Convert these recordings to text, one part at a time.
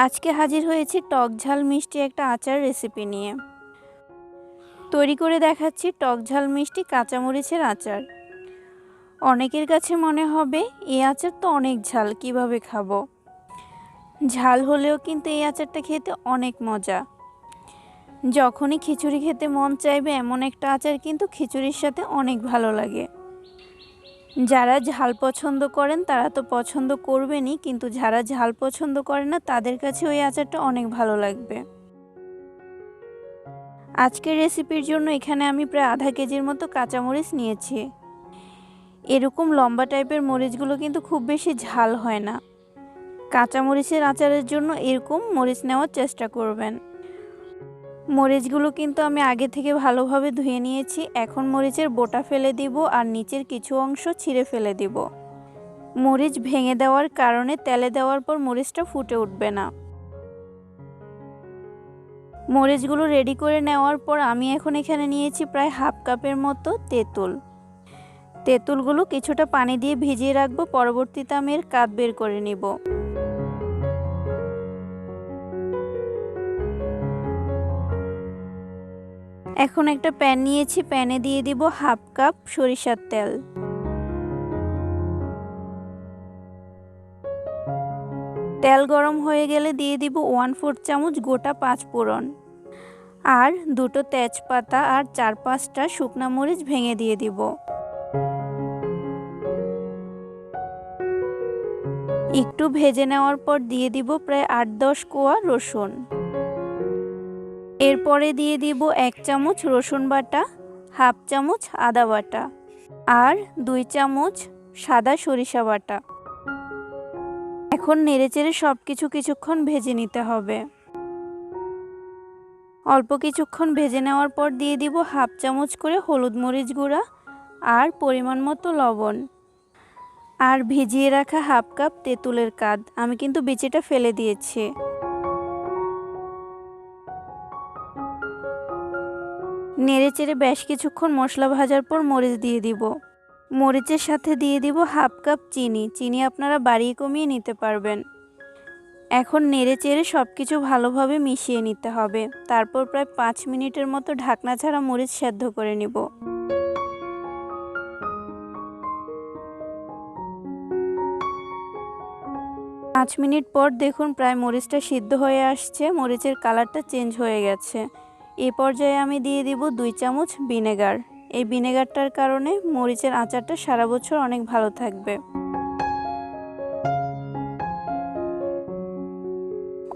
আজকে হাজির হয়েছি টক ঝাল মিষ্টি একটা আচার রেসিপি নিয়ে। তৈরি করে দেখাচ্ছি টক ঝাল মিষ্টি কাঁচামরিচের আচার। অনেকের কাছে মনে হবে এই আচার তো অনেক ঝাল, কিভাবে খাবো। ঝাল হলেও কিন্তু এই আচারটা খেতে অনেক মজা। যখনই খিচুড়ি খেতে মন চাইবে এমন একটা আচার কিন্তু খিচুড়ির সাথে অনেক ভালো লাগে। যারা ঝাল পছন্দ করেন তারা তো পছন্দ করবেনই, কিন্তু যারা ঝাল পছন্দ করে না তাদের কাছে ওই আচারটা অনেক ভালো লাগবে। আজকের রেসিপির জন্য এখানে আমি প্রায় আধা কেজির মতো কাঁচামরিচ নিয়েছি। এরকম লম্বা টাইপের মরিচগুলো কিন্তু খুব বেশি ঝাল হয় না। কাঁচামরিচের আচারের জন্য এরকম মরিচ নেওয়ার চেষ্টা করবেন। মরিচগুলো কিন্তু আমি আগে থেকে ভালোভাবে ধুয়ে নিয়েছি। এখন মরিচের বোটা ফেলে দিব আর নিচের কিছু অংশ ছিঁড়ে ফেলে দিব। মরিচ ভেঙে দেওয়ার কারণে তেলে দেওয়ার পর মরিচটা ফুটে উঠবে না। মরিচগুলো রেডি করে নেওয়ার পর আমি এখন এখানে নিয়েছি প্রায় হাফ কাপের মতো তেঁতুল। তেঁতুলগুলো কিছুটা পানি দিয়ে ভিজিয়ে রাখবো, পরবর্তীতে আমি এর কাঠ বের করে নিব। এখন একটা প্যান নিয়েছি, প্যানে দিয়ে দিব হাফ কাপ সরিষার তেল। তেল গরম হয়ে গেলে দিয়ে দিব 1/4 চামচ গোটা 5 ফোড়ন আর দুটো তেজপাতা আর 4-5টা শুকনা মরিচ ভেঙে দিয়ে দিব। একটু ভেজে নেওয়ার পর দিয়ে দিব প্রায় 8-10 কোয়া রসুন। এরপরে দিয়ে দিব 1 চামচ রসুন বাটা, হাফ চামচ আদা বাটা আর 2 চামচ সাদা সরিষা বাটা। এখন নেড়েচেড়ে সবকিছু কিছুক্ষণ ভেজে নিতে হবে। অল্প কিছুক্ষণ ভেজে নেওয়ার পর দিয়ে দিব হাফ চামচ করে হলুদ মরিচ গুঁড়া আর পরিমাণ মতো লবণ আর ভিজিয়ে রাখা হাফ কাপ তেঁতুলের কাঠ। আমি কিন্তু বিচিটা ফেলে দিয়েছি। নেড়েচেড়ে বেশ কিছুক্ষণ মশলা ভাজার পর মরিচ দিয়ে দিব। মরিচের সাথে দিয়ে দিব হাফ কাপ চিনি। চিনি আপনারা বাড়িয়ে কমিয়ে নিতে পারবেন। এখন নেড়েচেড়ে সব কিছু ভালোভাবে মিশিয়ে নিতে হবে। তারপর প্রায় 5 মিনিটের মতো ঢাকনা ছাড়া মরিচ সেদ্ধ করে নিব। পাঁচ মিনিট পর দেখুন প্রায় মরিচটা সিদ্ধ হয়ে আসছে, মরিচের কালারটা চেঞ্জ হয়ে গেছে। এই পর্যায়ে আমি দিয়ে দিব 2 চামচ ভিনেগার। এই ভিনেগারটার কারণে মরিচের আচারটা সারা বছর অনেক ভালো থাকবে।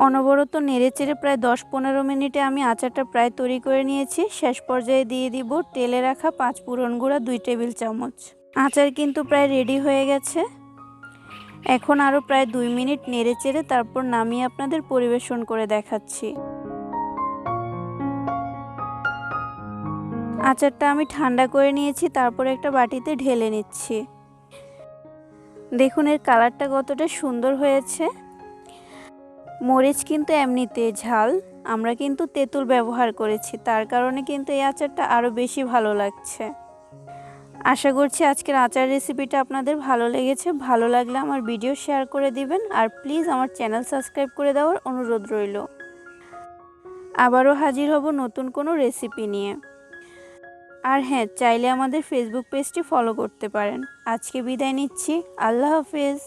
অনবরত নেড়েচেড়ে প্রায় 10-15 মিনিটে আমি আচারটা প্রায় তৈরি করে নিয়েছি। শেষ পর্যায়ে দিয়ে দিব তেলে রাখা 5 ফোড়ন গুঁড়া 2 টেবিল চামচ। আচার কিন্তু প্রায় রেডি হয়ে গেছে। এখন আরও প্রায় 2 মিনিট নেড়েচেড়ে তারপর নামিয়ে আপনাদের পরিবেশন করে দেখাচ্ছি। আচারটা আমি ঠান্ডা করে নিয়েছি, তারপর একটা বাটিতে ঢেলে নিচ্ছি। দেখুন এর কালারটা কতটা সুন্দর হয়েছে। মরিচ কিন্তু এমনিতে ঝাল, আমরা কিন্তু তেঁতুল ব্যবহার করেছি, তার কারণে কিন্তু এই আচারটা আরও বেশি ভালো লাগছে। আশা করছি আজকের আচার রেসিপিটা আপনাদের ভালো লেগেছে। ভালো লাগলে আমার ভিডিও শেয়ার করে দিবেন আর প্লিজ আমার চ্যানেল সাবস্ক্রাইব করে দেওয়ার অনুরোধ রইল। আবারও হাজির হব নতুন কোনো রেসিপি নিয়ে। আর হ্যাঁ, চাইলে আমাদের ফেসবুক পেজটি ফলো করতে পারেন। আজকে বিদায় নিচ্ছি। আল্লাহ হাফেজ।